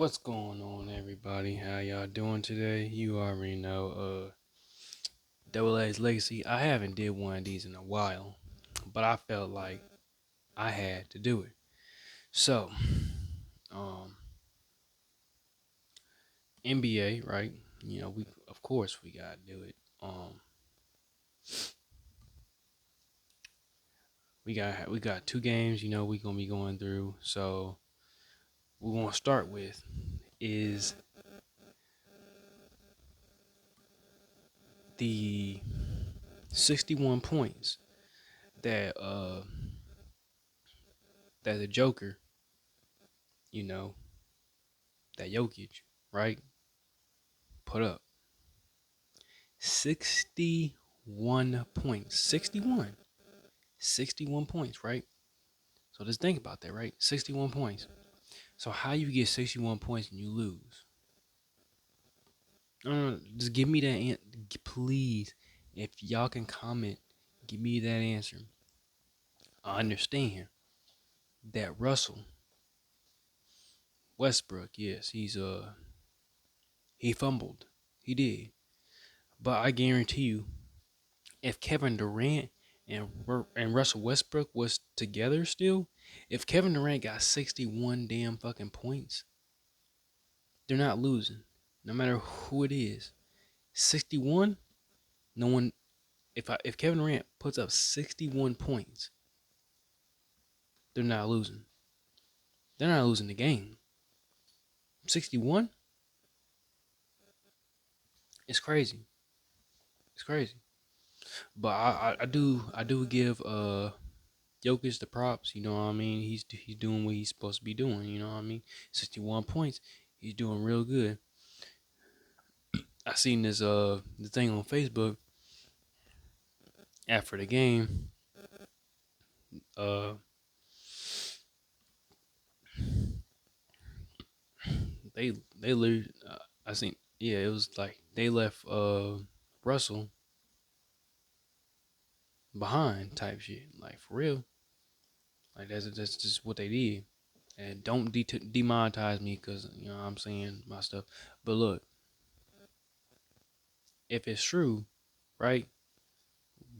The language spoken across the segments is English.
What's going on, everybody? How y'all doing today? You already know, Double A's Legacy. I haven't did one of these in a while, but I felt like I had to do it. So, um, NBA, right? We of course we gotta do it. We got two games. We gonna be going through. So, what we're gonna start with is the 61 points that that the Joker, you know, that Jokic, right, put up. 61 points. 61. 61 points, right? So just think about that, right? 61 points. So how you get 61 points and you lose? No, just give me that please. If y'all can comment, give me that answer. I understand that Russell Westbrook, yes, he fumbled. He did. But I guarantee you, if Kevin Durant and Russell Westbrook was together still, if Kevin Durant got 61 damn fucking points, they're not losing. No matter who it is. 61, no one if Kevin Durant puts up 61 points, they're not losing. They're not losing the game. 61? It's crazy. It's crazy. But I do give Jokic the props, you know what I mean? He's doing what he's supposed to be doing, you know what I mean? 61 points. He's doing real good. I seen this the thing on Facebook after the game. Uh they literally I seen, yeah, it was like they left Russell behind type shit. Like for real. Like that's just what they did. And don't demonetize me cuz I'm saying my stuff. But look, if it's true, right?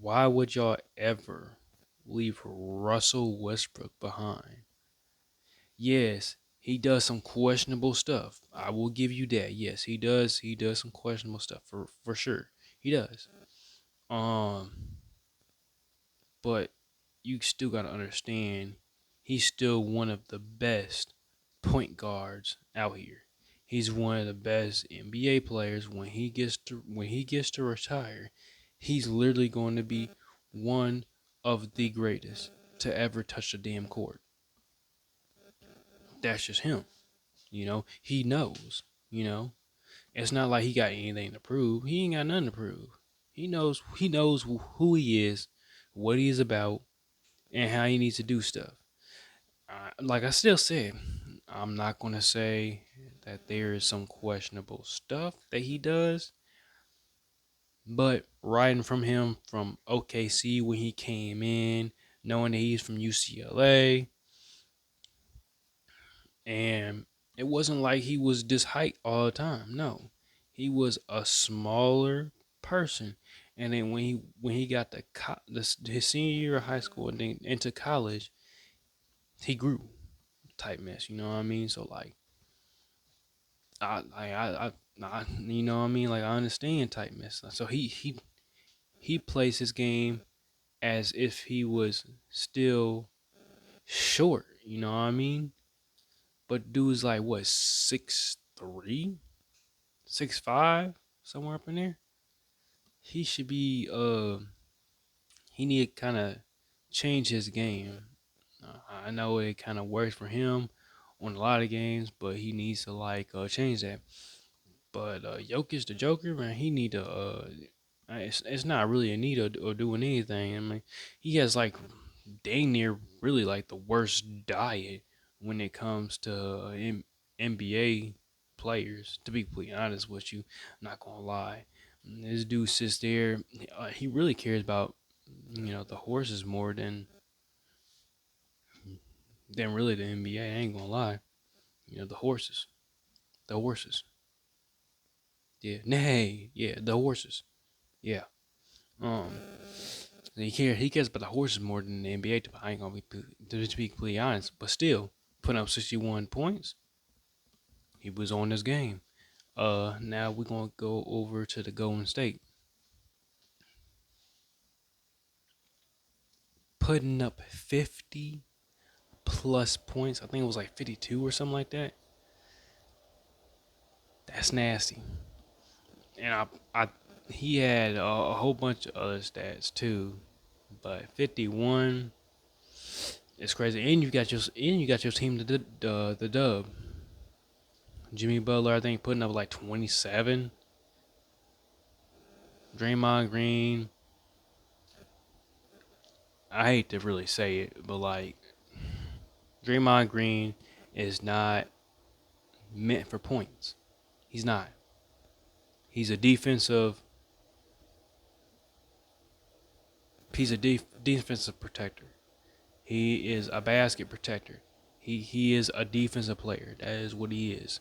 Why would y'all ever leave Russell Westbrook behind? Yes, he does some questionable stuff. I will give you that. Yes, he does. He does some questionable stuff for sure. He does. Um, but you still gotta understand, he's still one of the best point guards out here. He's one of the best NBA players. When he gets to retire, he's literally going to be one of the greatest to ever touch the damn court. That's just him. He knows. You know, it's not like he got anything to prove. He ain't got nothing to prove. He knows who he is, what he's about, and how he needs to do stuff. Like I still said, I'm not gonna say that there is some questionable stuff that he does, but riding from him from OKC when he came in, knowing that he's from UCLA, and it wasn't like he was this height all the time. No, he was a smaller person, and then when he got his senior year of high school and then into college, he grew type mess. You know what I mean? So like, you know what I mean? Like I understand type mess. So he plays his game as if he was still short. You know what I mean? But dude's like what, 6'3", 6'5", somewhere up in there. He should be he need to kind of change his game. I know it kind of works for him on a lot of games, but he needs to like change that. But Jokic the Joker, man, he need to it's not really a need of doing anything. I mean, he has like dang near really like the worst diet when it comes to NBA players. To be completely honest with you, I'm not gonna lie. This dude sits there. He really cares about the horses more than really the NBA. I ain't gonna lie. The horses. The horses. Yeah. Nay. Yeah. The horses. Yeah. Um. He cares about the horses more than the NBA. I ain't gonna be to be completely honest, but still putting up 61 points. He was on this game. Now we're gonna go over to the Golden State, putting up 50 plus points. I think it was like 52 or something like that. That's nasty. And he had a whole bunch of other stats too, but 51 is crazy. And you got your team the dub. Jimmy Butler, I think, putting up like 27. Draymond Green. I hate to really say it, but like Draymond Green is not meant for points. He's not. He's a defensive. Defensive protector. He is a basket protector. He is a defensive player. That is what he is.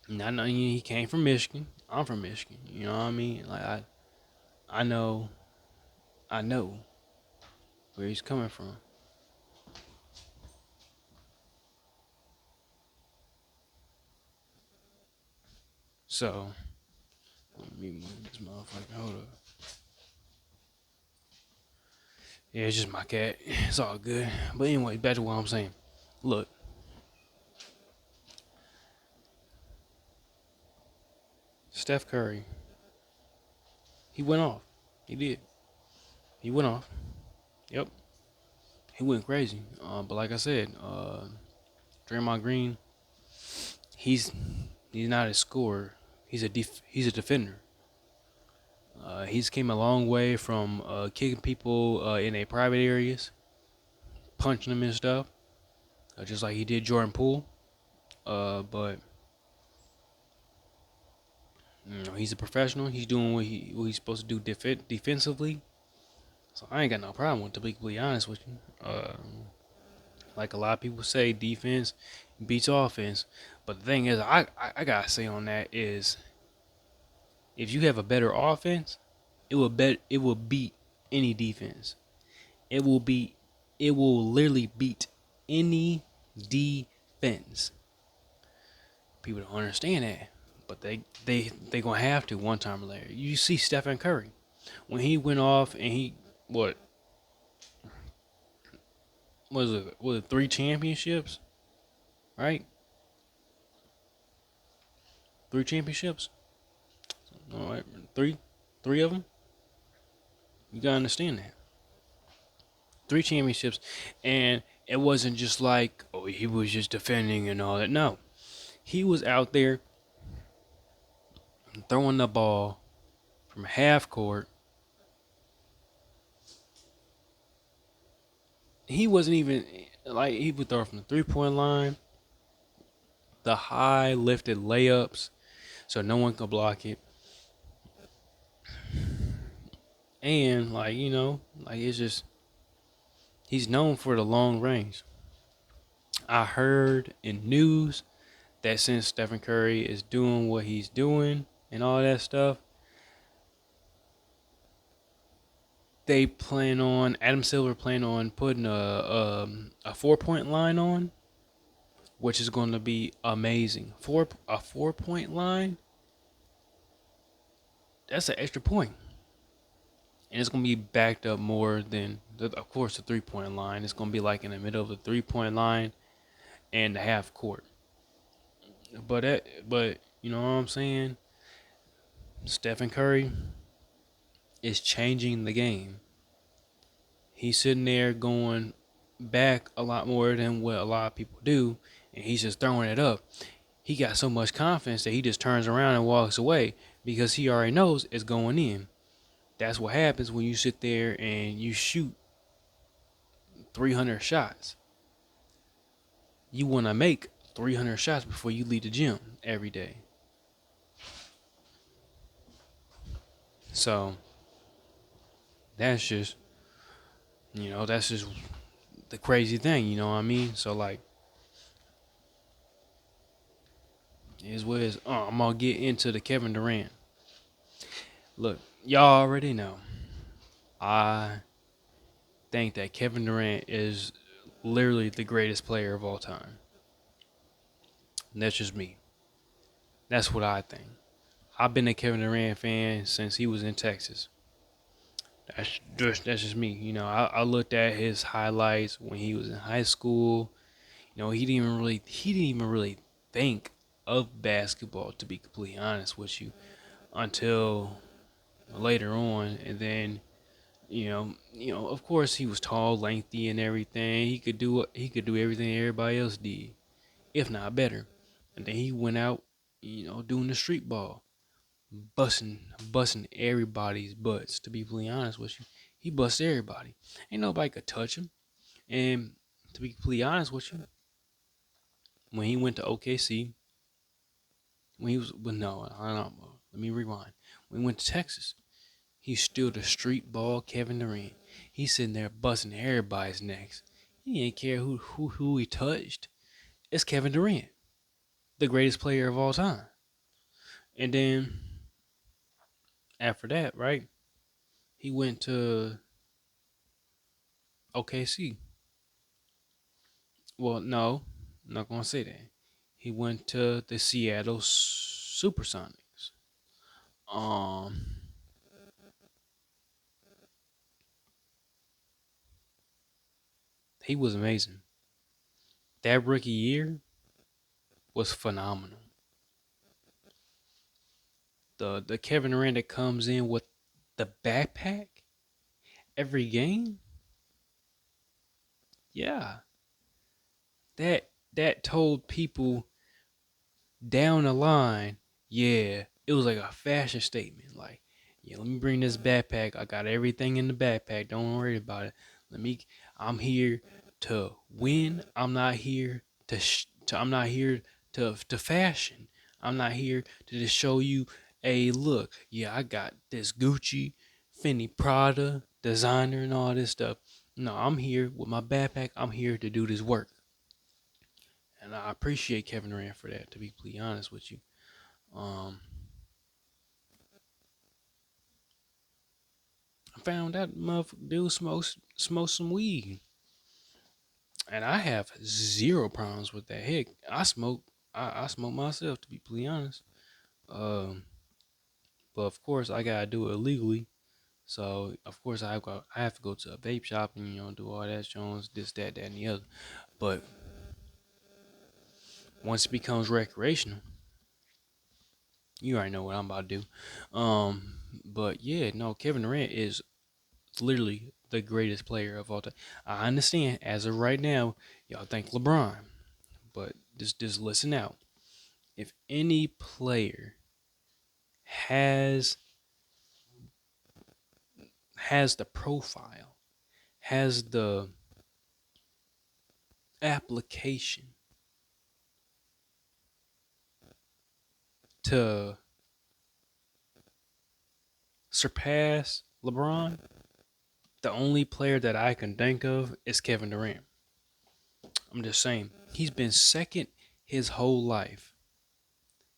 And I know he came from Michigan. I'm from Michigan. You know what I mean? Like I know, I know where he's coming from. So let me move this motherfucker. Hold up. Yeah, it's just my cat. It's all good. But anyway, back to what I'm saying. Look, Steph Curry, he went off. He did. He went off. Yep. He went crazy. But like I said, Draymond Green, he's he's not a scorer. He's a defender. He's came a long way from kicking people in their private areas, punching them and stuff, just like he did Jordan Poole. But he's a professional. He's doing what he's supposed to do defensively. So I ain't got no problem with, to be completely honest with you. Like a lot of people say, defense beats offense. But the thing is, I gotta say on that is, if you have a better offense, it will beat any defense. It will be it will literally beat any defense. People don't understand that, but they gonna have to one time or later. You see Stephen Curry when he went off and he what was it? Was it 3 championships? Right, 3 championships. All right, three of them. You gotta understand that 3 championships, and it wasn't just like, oh, he was just defending and all that. No, he was out there throwing the ball from half court. He wasn't even like, he would throw from the 3 point line, the high lifted layups, so no one could block it. And like, like, it's just, he's known for the long range. I heard in news that since Stephen Curry is doing what he's doing and all that stuff, they plan on Adam Silver plan on putting a 4 point line on, which is going to be amazing. A 4 point line, that's an extra point, and it's going to be backed up more than of course the 3 point line. It's going to be like in the middle of the 3 point line and the half court. But you know what I'm saying? Stephen Curry is changing the game. He's sitting there going back a lot more than what a lot of people do, and he's just throwing it up. He got so much confidence that he just turns around and walks away because he already knows it's going in. That's what happens when you sit there and you shoot 300 shots. You want to make 300 shots before you leave the gym every day. So that's just, that's just the crazy thing, you know what I mean? So like, Is what is. I'm gonna get into the Kevin Durant. Look, y'all already know. I think that Kevin Durant is literally the greatest player of all time. And that's just me. That's what I think. I've been a Kevin Durant fan since he was in Texas. That's just me. I looked at his highlights when he was in high school. He didn't even really think of basketball, to be completely honest with you, until later on. And then, of course, he was tall, lengthy, and everything. He could do everything everybody else did, if not better. And then he went out, doing the street ball, busting, busting everybody's butts. To be completely honest with you, he busted everybody. Ain't nobody could touch him. And to be completely honest with you, when he went to OKC, when he was, well, no, I don't know. Let me rewind. When he went to Texas, he's still the street ball Kevin Durant. He's sitting there busting everybody's necks. He didn't care who he touched. It's Kevin Durant, the greatest player of all time. And then after that, right, he went to OKC. Well, no, I'm not gonna say that. He went to the Seattle Supersonics. Um, he was amazing. That rookie year was phenomenal. The Kevin Durant that comes in with the backpack every game, yeah, that told people down the line, yeah, it was like a fashion statement. Like, yeah, let me bring this backpack. I got everything in the backpack. Don't worry about it. Let me. I'm here to win. I'm not here to fashion. I'm not here to just show you. Hey, look, yeah, I got this Gucci, Fendi, Prada, designer, and all this stuff. No, I'm here with my backpack. I'm here to do this work. And I appreciate Kevin Durant for that. To be completely honest with you, um, I found out motherfucker dude smokes some weed, and I have zero problems with that. Heck, I smoke myself. To be completely honest, um, but of course I gotta do it legally. So of course I have to go to a vape shop and do all that Jones, this, that, and the other. But once it becomes recreational, you already know what I'm about to do. But yeah, no, Kevin Durant is literally the greatest player of all time. I understand as of right now, y'all think LeBron, but just listen out. If any player has has the profile, has the application to surpass LeBron, the only player that I can think of is Kevin Durant. I'm just saying, he's been second his whole life.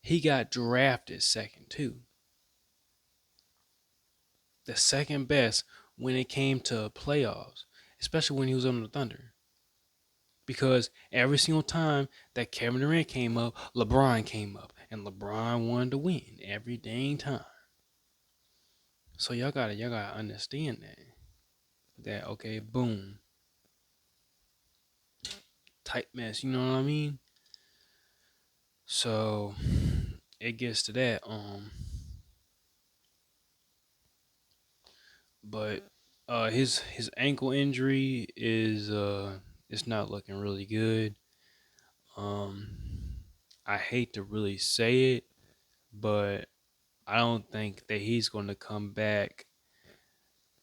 He got drafted second too. The second best when it came to playoffs, especially when he was on the Thunder. Because every single time that Kevin Durant came up, LeBron came up, and LeBron wanted to win every dang time. So y'all gotta understand that. That okay, boom, tight mess. You know what I mean? So it gets to that. But his ankle injury is it's not looking really good. Um, I hate to really say it, but I don't think that he's going to come back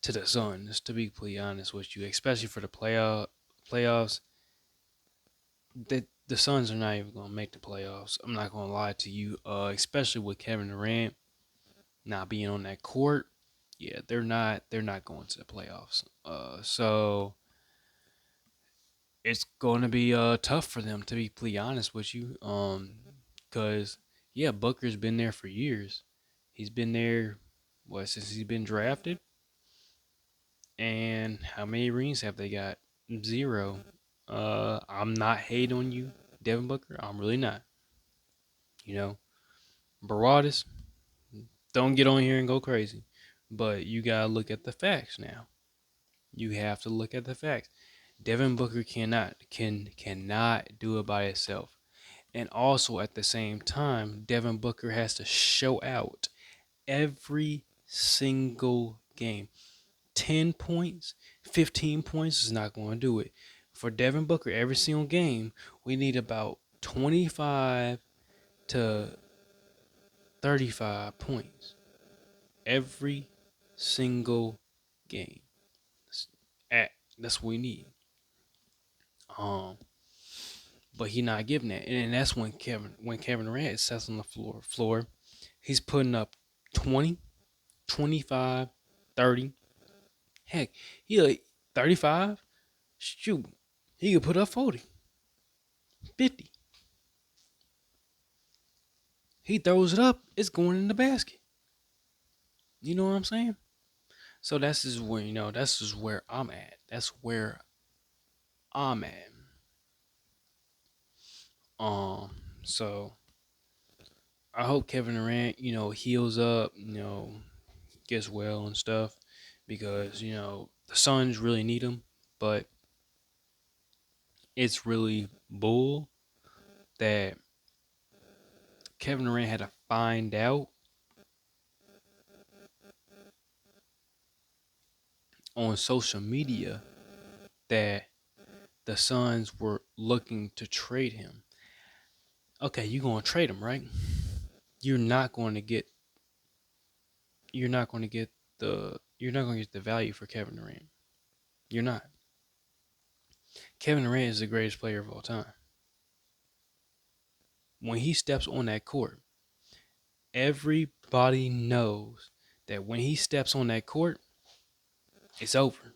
to the Suns. To be completely honest with you, especially for the playoffs, that the Suns are not even going to make the playoffs. I'm not going to lie to you. Especially with Kevin Durant not being on that court, yeah, they're not going to the playoffs. So it's going to be tough for them, to be completely honest with you. Because Yeah, Booker's been there for years. He's been there, what, since he's been drafted? And how many rings have they got? Zero. I'm not hating on you, Devin Booker. I'm really not. You know, Baradis, don't get on here and go crazy. But you gotta look at the facts now. You have to look at the facts. Devin Booker cannot do it by himself. And also at the same time, Devin Booker has to show out every single game. 10 points, 15 points is not going to do it. For Devin Booker, every single game, we need about 25 to 35 points. Every single game. That's what we need. Um, but he not giving that. And that's when Kevin Durant sits on the floor, he's putting up 20, 25, 30. Heck, he like 35. Shoot, he could put up 40, 50. He throws it up, it's going in the basket. You know what I'm saying? So that's just where that's just where I'm at. That's where I'm at. Um, so I hope Kevin Durant, heals up, gets well and stuff, because the Suns really need him, but it's really bull that Kevin Durant had to find out on social media that the Suns were looking to trade him. Okay, you're going to trade him, right? You're not going to get you're not going to get the value for Kevin Durant. You're not. Kevin Durant is the greatest player of all time. When he steps on that court, everybody knows that when he steps on that court, it's over.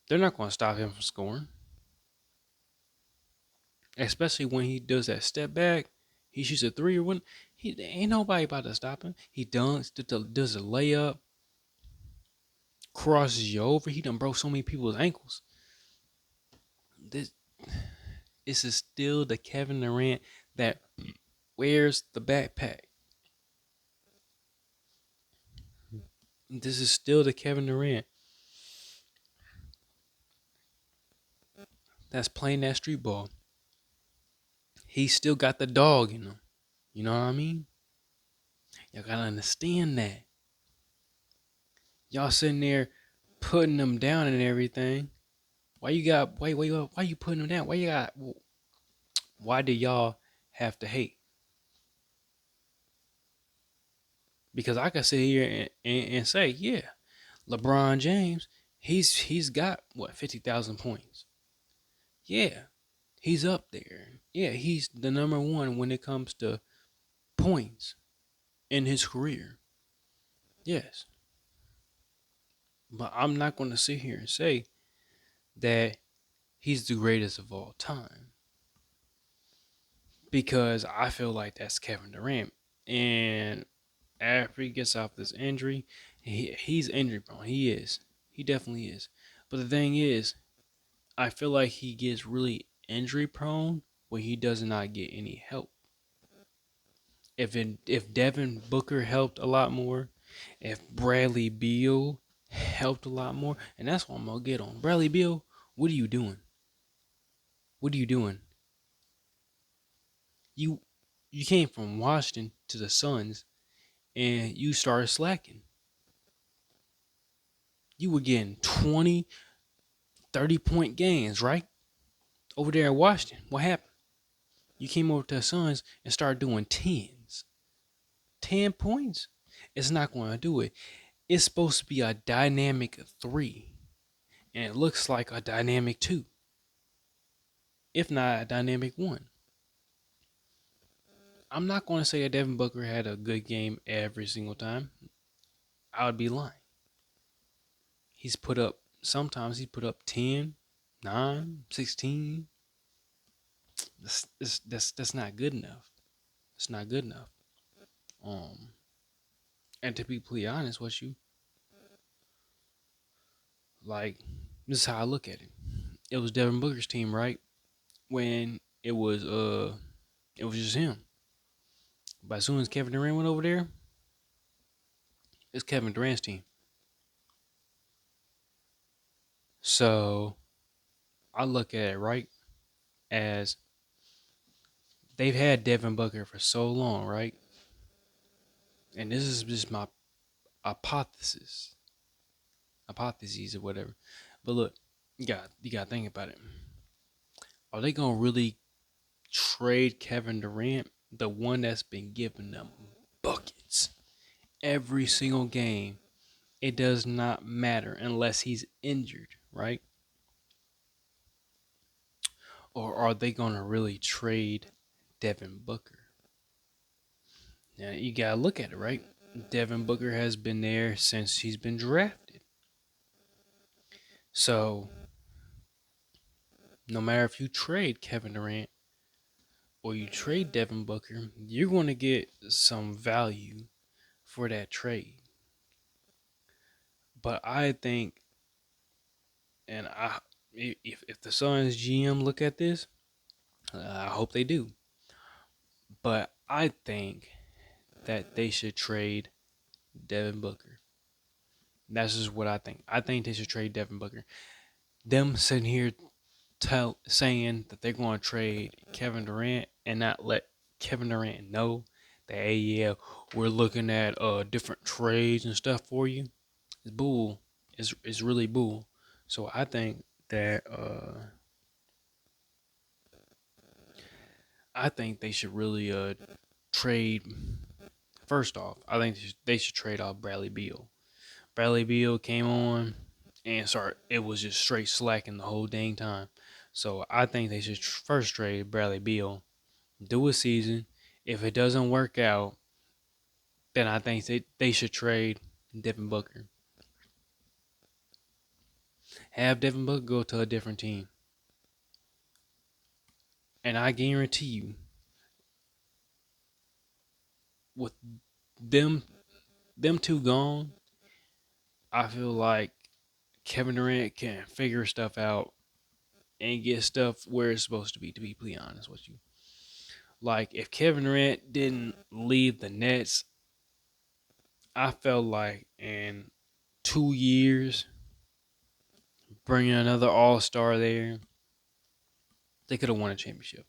They're not going to stop him from scoring. Especially when he does that step back, he shoots a three or one. Ain't nobody about to stop him. He dunks, does a layup, crosses you over. He done broke so many people's ankles. This is still the Kevin Durant that wears the backpack. This is still the Kevin Durant that's playing that street ball. He still got the dog in him. You know what I mean? Y'all gotta understand that. Y'all sitting there putting them down and everything. Why you putting them down? Why do y'all have to hate? Because I can sit here and say, yeah, LeBron James, he's got what, 50,000 points. Yeah, he's up there. Yeah, he's the number one when it comes to points in his career. Yes. But I'm not going to sit here and say that he's the greatest of all time, because I feel like that's Kevin Durant. And after he gets off this injury, he's injury prone. He is. He definitely is. But the thing is, I feel like he gets really injury prone when he does not get any help. If Devin Booker helped a lot more, if Bradley Beal helped a lot more, and that's what I'm gonna get on. Bradley Beal, what are you doing? What are you doing? You you came from Washington to the Suns and you started slacking. You were getting 20, 30-point gains, right? Over there in Washington. What happened? You came over to the Suns and started doing tens. 10 points? It's not going to do it. It's supposed to be a dynamic 3. And it looks like a dynamic 2. If not a dynamic 1. I'm not going to say that Devin Booker had a good game every single time. I would be lying. Sometimes he's put up 10, 9, 16. That's not good enough. It's not good enough. Um, and to be completely honest with you, like this is how I look at it. It was Devin Booker's team, right? When it was just him. But as soon as Kevin Durant went over there, it's Kevin Durant's team. So I look at it right as they've had Devin Booker for so long, right? And this is just my hypothesis, hypotheses or whatever. But look, you got to think about it. Are they gonna really trade Kevin Durant, the one that's been giving them buckets every single game? It does not matter unless he's injured, right? Or are they gonna really trade Devin Booker? Now you gotta look at it, right? Devin Booker has been there since he's been drafted. So no matter if you trade Kevin Durant or you trade Devin Booker, you're going to get some value for that trade. But I think, and I, if the Suns GM look at this, I hope they do. But I think that they should trade Devin Booker. That's just what I think. I think they should trade Devin Booker. Them sitting here saying that they're going to trade Kevin Durant and not let Kevin Durant know that, hey, yeah, we're looking at different trades and stuff for you. It's bull. It's really bull. So I think that they should really trade. First off, I think they should trade off Bradley Beal. Bradley Beal came on and it was just straight slacking the whole dang time. So I think they should first trade Bradley Beal, do a season. If it doesn't work out, then I think they should trade Devin Booker. Have Devin Booker go to a different team. And I guarantee you, with them two gone, I feel like Kevin Durant can figure stuff out and get stuff where it's supposed to be completely honest with you. Like, if Kevin Durant didn't leave the Nets, I felt like in 2 years, bringing another All Star there, they could have won a championship.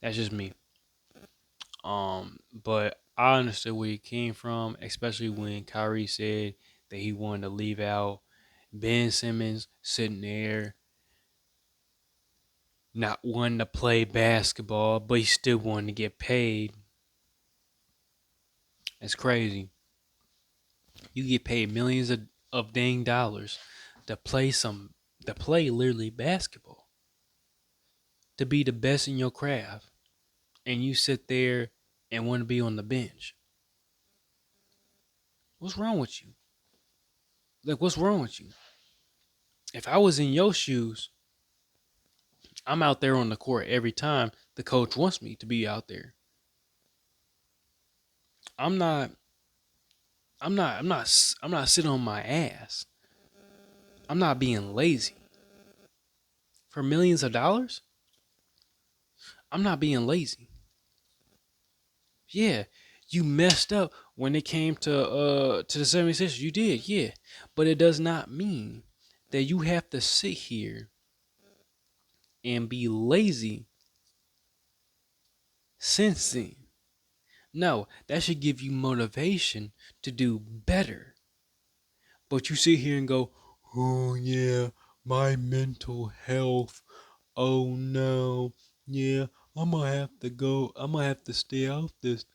That's just me. But I understood where he came from, especially when Kyrie said that he wanted to leave out Ben Simmons sitting there, not wanting to play basketball, but he still wanted to get paid. It's crazy. You get paid millions of dang dollars to play literally basketball, to be the best in your craft, and you sit there and want to be on the bench. What's wrong with you? Like, what's wrong with you? If I was in your shoes, I'm out there on the court every time the coach wants me to be out there. I'm not I'm not sitting on my ass. I'm not being lazy. For millions of dollars? I'm not being lazy. Yeah, you messed up when it came to the 76ers. You did, yeah. But it does not mean that you have to sit here and be lazy since then. No, that should give you motivation to do better. But you sit here and go, oh yeah, my mental health. Oh no, yeah, I'm gonna have to go. I'm gonna have to stay out this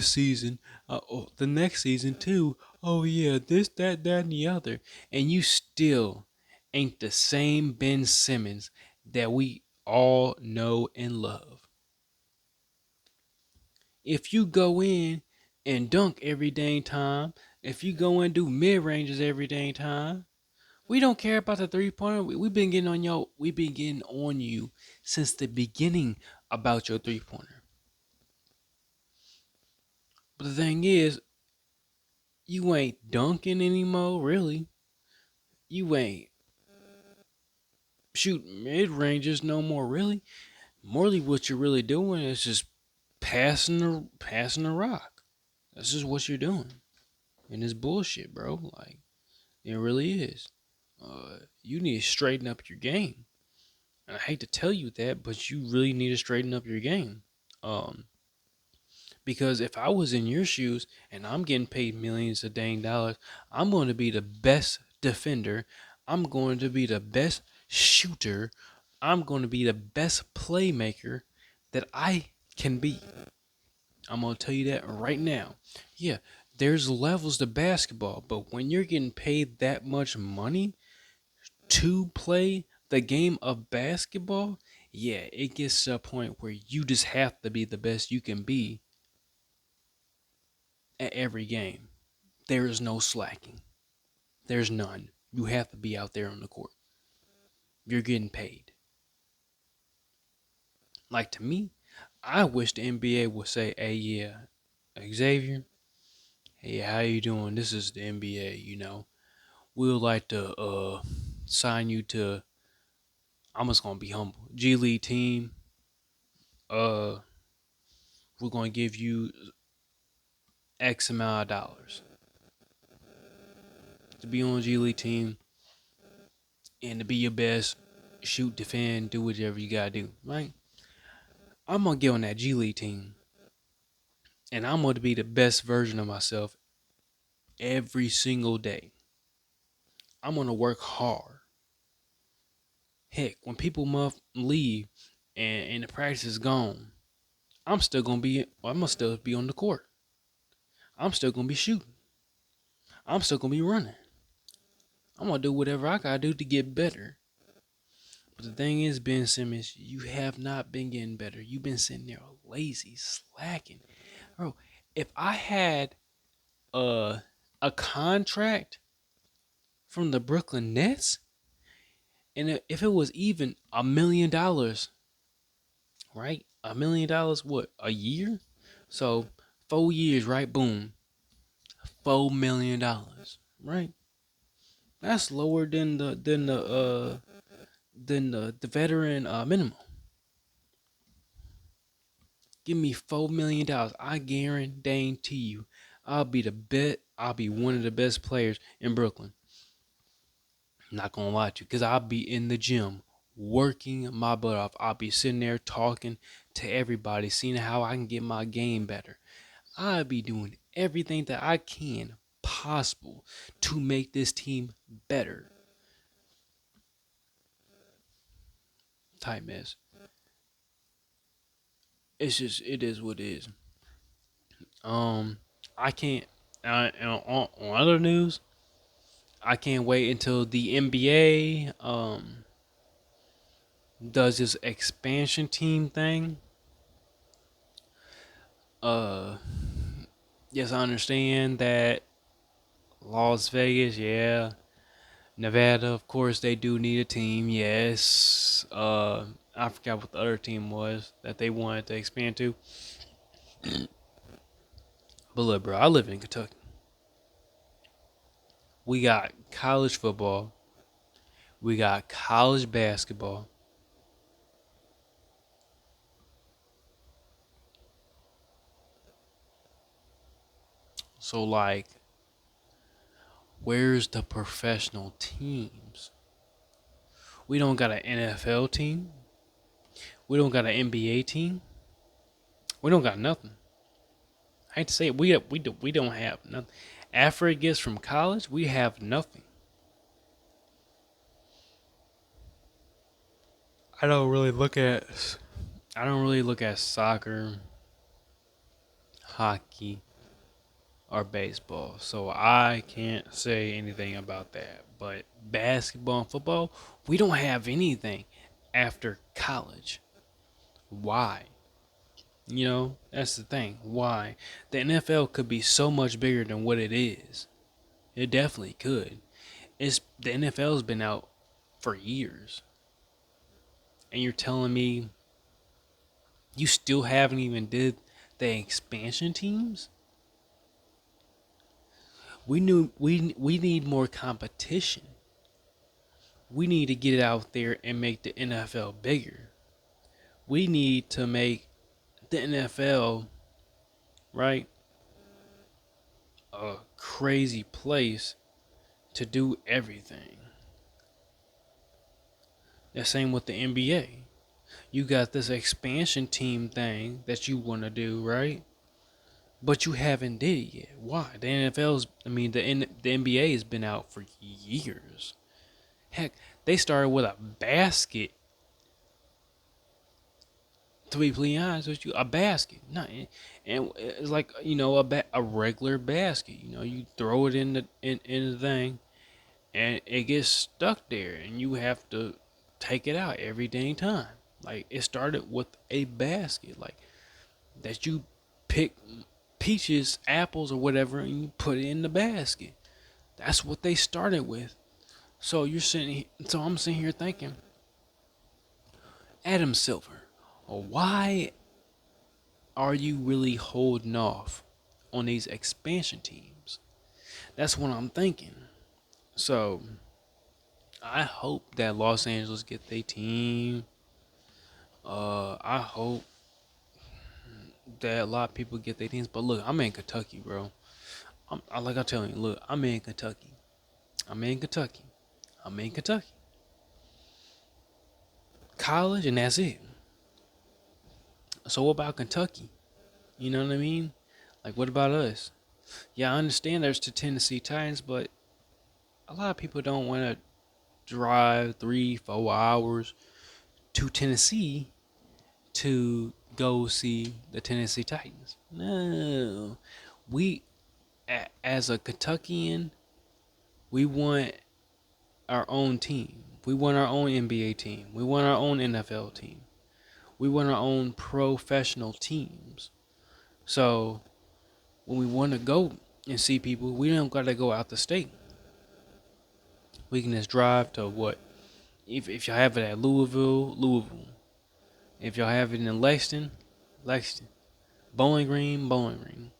season. The next season too. Oh yeah, this, that, and the other. And you still ain't the same Ben Simmons that we all know and love. If you go in and dunk every dang time, if you go and do mid ranges every dang time, we don't care about the 3 pointer. We've been getting on We've been getting on you since the beginning about your 3 pointer. But the thing is, you ain't dunking anymore, really. You ain't shooting mid ranges no more, really. Morely, what you're really doing is just passing the rock. That's just what you're doing, and it's bullshit, bro. Like it really is. You need to straighten up your game. And I hate to tell you that, but you really need to straighten up your game. Um, because if I was in your shoes and I'm getting paid millions of dang dollars, I'm going to be the best defender. I'm going to be the best shooter. I'm going to be the best playmaker that I can be. I'm going to tell you that right now. Yeah, there's levels to basketball, but when you're getting paid that much money to play the game of basketball, yeah, it gets to a point where you just have to be the best you can be at every game. There is no slacking. There's none. You have to be out there on the court. You're getting paid. Like to me, I wish the NBA would say, "Hey, yeah, Xavier, hey, how you doing? This is the NBA. We would like to sign you to. I'm just gonna be humble. G League team. Uh, we're gonna give you X amount of dollars to be on the G League team and to be your best. Shoot, defend, do whatever you gotta do. Right? I'm gonna get on that G League team, and I'm gonna be the best version of myself every single day. I'm gonna work hard. Heck, when people leave and the practice is gone, I'm gonna still be on the court. I'm still gonna be shooting. I'm still gonna be running. I'm gonna do whatever I gotta do to get better. But the thing is, Ben Simmons, you have not been getting better. You've been sitting there lazy, slacking. Bro, if I had a a contract from the Brooklyn Nets, and if it was even $1 million, right? $1 million, what, a year? So 4 years, right? Boom, $4 million, right? That's lower than the veteran minimum. Give me $4 million. I guarantee you, I'll be the bet. I'll be one of the best players in Brooklyn. I'm not gonna lie to you, cause I'll be in the gym working my butt off. I'll be sitting there talking to everybody, seeing how I can get my game better. I'll be doing everything that I can possible to make this team better. Type mess. It's just it is what it is. Um, I can't. On other news, I can't wait until the NBA does this expansion team thing. Uh, yes, I understand that Las Vegas, yeah, Nevada, of course, they do need a team. Yes. I forgot what the other team was that they wanted to expand to. But look, bro, I live in Kentucky. We got college football. We got college basketball. So, like, where's the professional teams? We don't got an NFL team. We don't got an NBA team. We don't got nothing. I hate to say it, we don't have nothing. After it gets from college, we have nothing. I don't really look at I don't really look at soccer, hockey, or baseball, so I can't say anything about that. But basketball and football, we don't have anything after college. Why? That's the thing. Why? The NFL could be so much bigger than what it is. It definitely could. The NFL's been out for years, and you're telling me you still haven't even did the expansion teams? We need more competition. We need to get it out there and make the NFL bigger. We need to make the NFL, right, a crazy place to do everything. The same with the NBA. You got this expansion team thing that you want to do, right? But you haven't did it yet. Why? The NFL's, I mean, the NBA has been out for years. Heck, they started with a basket. To be completely honest with you, a basket, not, and it's like a regular basket. You throw it in the thing, and it gets stuck there, and you have to take it out every dang time. Like it started with a basket, like that you pick peaches, apples, or whatever, and you put it in the basket. That's what they started with. So I'm sitting here thinking, Adam Silver, why are you really holding off on these expansion teams? That's what I'm thinking. So I hope that Los Angeles get their team. I hope that a lot of people get their teams. But look, I'm in Kentucky, bro. Like I'm telling you, look, I'm in Kentucky. I'm in Kentucky. I'm in Kentucky. College, and that's it. So what about Kentucky? You know what I mean? Like, what about us? Yeah, I understand there's the Tennessee Titans, but a lot of people don't want to drive 3, 4 hours to Tennessee to go see the Tennessee Titans. No, we as a Kentuckian, we want our own team. We want our own NBA team. We want our own NFL team. We want our own professional teams. So when we want to go and see people, we don't got to go out the state. We can just drive to what? If y'all have it at Louisville, Louisville. If y'all have it in Lexington, Lexington. Bowling Green, Bowling Green.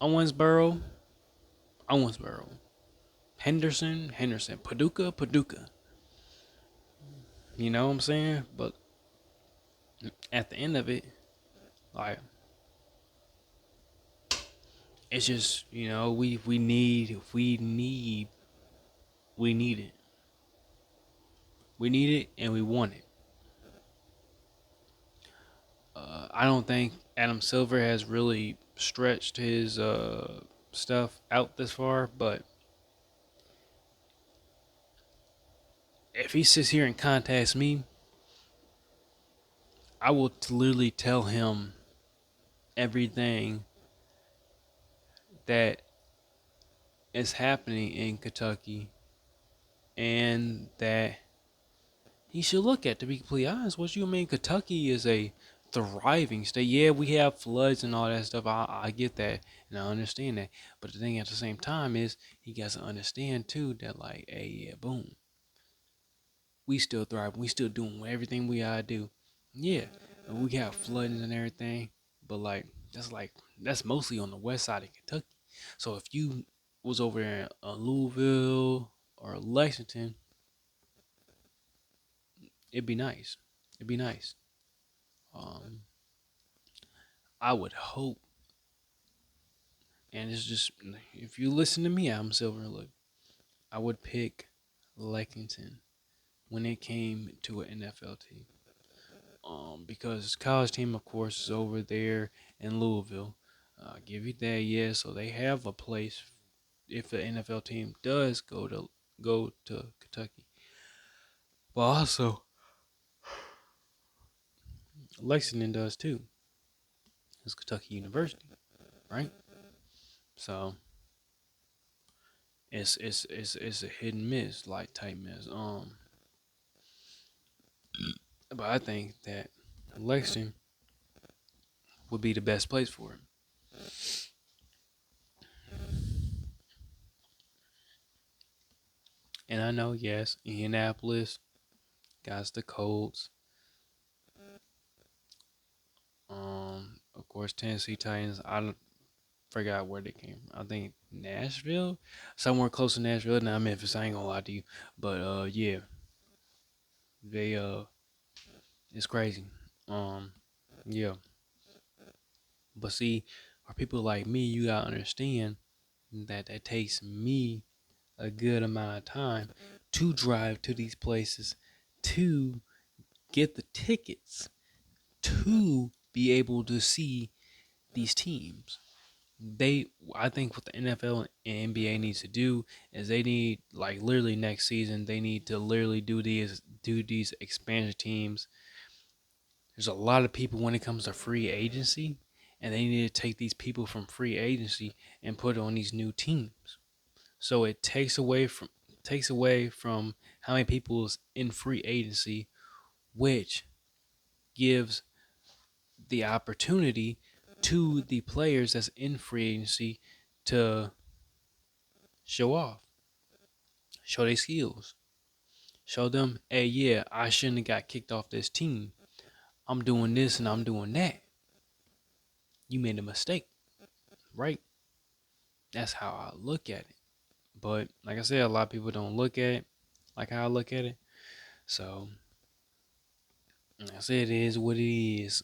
Owensboro, Owensboro. Henderson, Henderson. Paducah, Paducah. You know what I'm saying? But at the end of it, like it's just we need it. We need it and we want it. I don't think Adam Silver has really stretched his stuff out this far, but if he sits here and contacts me, I will literally tell him everything that is happening in Kentucky and that he should look at. To be completely honest with you, I mean, Kentucky is a thriving state. Yeah, we have floods and all that stuff. I get that and I understand that. But the thing at the same time is he got to understand too that like, hey, yeah, boom, we still thrive. We still doing everything we gotta do. Yeah, we got flooding and everything, but that's mostly on the west side of Kentucky. So if you was over there in Louisville or Lexington, it'd be nice. It'd be nice. Um, I would hope, and it's just if you listen to me, I'm Silver. Look, I would pick Lexington when it came to an NFL team. Because college team, of course, is over there in Louisville. Give you that, yeah. So they have a place if the NFL team does go to Kentucky. But also, Lexington does too. It's Kentucky University, right? So it's a hit and miss, like type miss. But I think that Lexington would be the best place for him. And I know, yes, Indianapolis got the Colts. Of course, Tennessee Titans. I don't. Forgot where they came from. I think Nashville, somewhere close to Nashville. Now Memphis. I ain't gonna lie to you, but yeah, they it's crazy. Um, yeah, but see, for people like me, you gotta understand that that takes me a good amount of time to drive to these places, to get the tickets, to be able to see these teams. They, I think what the NFL and NBA needs to do is they need, like, literally next season they need to literally do these expansion teams. There's a lot of people when it comes to free agency, and they need to take these people from free agency and put on these new teams. So it takes away from how many people is in free agency, which gives the opportunity to the players that's in free agency to show off, show their skills, show them, hey, yeah, I shouldn't have got kicked off this team. I'm doing this and I'm doing that. You made a mistake, right? That's how I look at it. But like I said, a lot of people don't look at it like how I look at it. So like I said, it is what it is.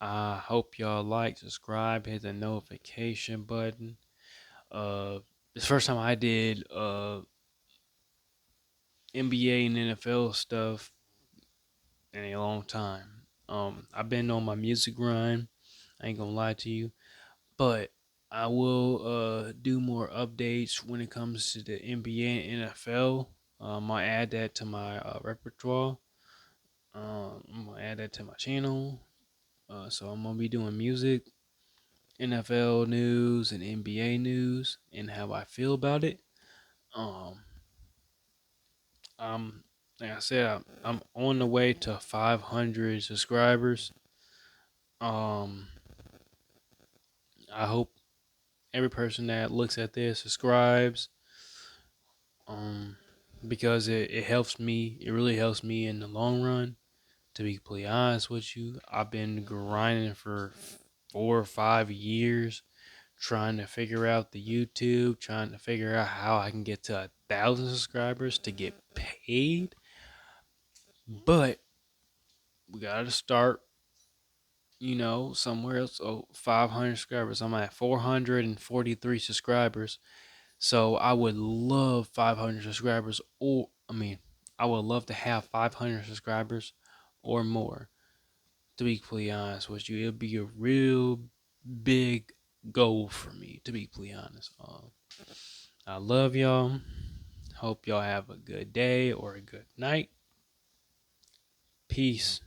I hope y'all like, subscribe, hit the notification button. This first time I did NBA and NFL stuff in a long time. I've been on my music grind. I ain't gonna lie to you, but I will do more updates when it comes to the NBA and NFL. I'll add that to my repertoire. I'm gonna add that to my channel. So I'm gonna be doing music, NFL news, and NBA news, and how I feel about it. Um, I'm like I said, I'm on the way to 500 subscribers. Um, I hope every person that looks at this subscribes. Um, because it helps me. It really helps me in the long run. To be completely honest with you, I've been grinding for 4 or 5 years, trying to figure out the YouTube, trying to figure out how I can get to 1,000 subscribers to get paid. But we gotta start, somewhere else. So 500 subscribers. I'm at 443 subscribers. So I would love 500 subscribers, or I would love to have 500 subscribers or more. To be completely honest with you, it'd be a real big goal for me. To be completely honest, I love y'all. Hope y'all have a good day or a good night. Peace.